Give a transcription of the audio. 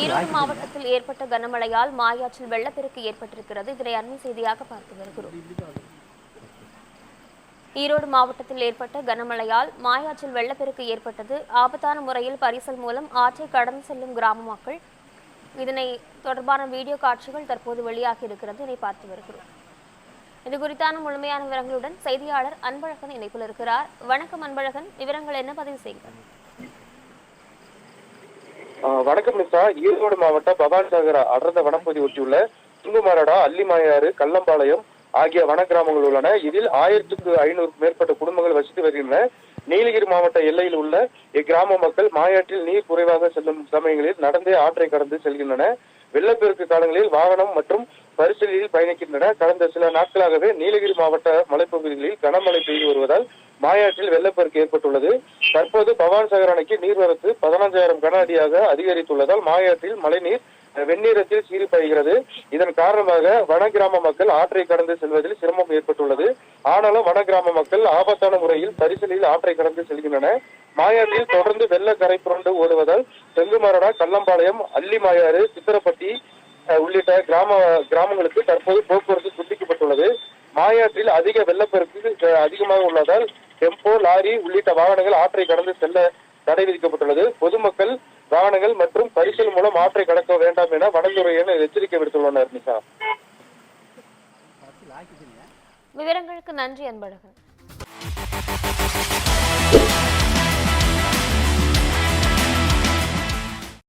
ஈரோடு மாவட்டத்தில் ஏற்பட்ட கனமழையால் மாயாற்றில் வெள்ளப்பெருக்கு ஏற்பட்டிருக்கிறது. இதனை அண்மை செய்தியாக பார்த்து வருகிறோம். ஈரோடு மாவட்டத்தில் ஏற்பட்ட கனமழையால் மாயாற்றில் வெள்ளப்பெருக்கு ஏற்பட்டது. ஆபத்தான முறையில் பரிசல் மூலம் ஆற்றை கடந்து செல்லும் கிராம மக்கள். இதனை தொடர்பான வீடியோ காட்சிகள் தற்போது வெளியாகி இருக்கிறது. இதை பார்த்து வருகிறோம். இது குறித்தான முழுமையான விவரங்களுடன் செய்தியாளர் அன்பழகன் இணைப்பில் இருக்கிறார். வணக்கம் அன்பழகன், விவரங்கள் என்ன பதிவு செய்யுங்கள்? வணக்கம் நிசா. ஈரோடு மாவட்டம் பவானி சாகர் அடர்ந்த வனப்பகுதி ஒட்டியுள்ள துங்குமரடா, அல்லிமாயாறு, கல்லம்பாளையம் ஆகிய வன கிராமங்கள் உள்ளன. இதில் 1500க்கும் மேற்பட்ட குடும்பங்கள் வசித்து வருகின்றன. நீலகிரி மாவட்ட எல்லையில் உள்ள இக்கிராம மக்கள் மாயாற்றில் நீர் குறைவாக செல்லும் சமயங்களில் நடந்தே ஆற்றை கடந்து செல்கின்றன. வெள்ளப்பெருக்கு காலங்களில் வாகனம் மற்றும் பரிசலில் பயணிக்கின்றன. கடந்த சில நாட்களாகவே நீலகிரி மாவட்ட மலைப்பகுதிகளில் கனமழை பெய்து வருவதால் மாயாற்றில் வெள்ளப்பெருக்கு ஏற்பட்டுள்ளது. தற்போது பவானி சாகர் அணைக்கு நீர்வரத்து 15,000 கன அடியாக அதிகரித்துள்ளதால் மாயாற்றில் மழைநீர் வெந்நீரத்தில் சீறி பாய்கிறது. இதன் காரணமாக வன கிராம மக்கள் ஆற்றை கடந்து செல்வதில் சிரமம் ஏற்பட்டுள்ளது. ஆனாலும் வன கிராம மக்கள் ஆபத்தான முறையில் பரிசலில் ஆற்றை கடந்து செல்கின்றன. மாயாற்றில் தொடர்ந்து வெள்ள கரை புரண்டு ஓடுவதால் செங்குமரடா, கல்லம்பாளையம், அல்லிமாயாறு, சித்திரப்பட்டி உள்ளிட்ட கிராமங்களுக்கு தற்போது போக்குவரத்து துண்டிக்கப்பட்டுள்ளது. மாயாற்றில் அதிக வெள்ளப்பெருக்கு அதிகமாக உள்ளதால் டெம்போ, லாரி உள்ளிட்ட வாகனங்கள் ஆற்றை கடந்து செல்ல தடை விதிக்கப்பட்டுள்ளது. பொதுமக்கள் வாகனங்கள் மற்றும் பரிசல் மூலம் ஆற்றை கடக்க வேண்டாம் என வனத்துறையினர் எச்சரிக்கை விடுத்துள்ளனர். நிஷா, விவரங்களுக்கு நன்றி அன்பழகன்.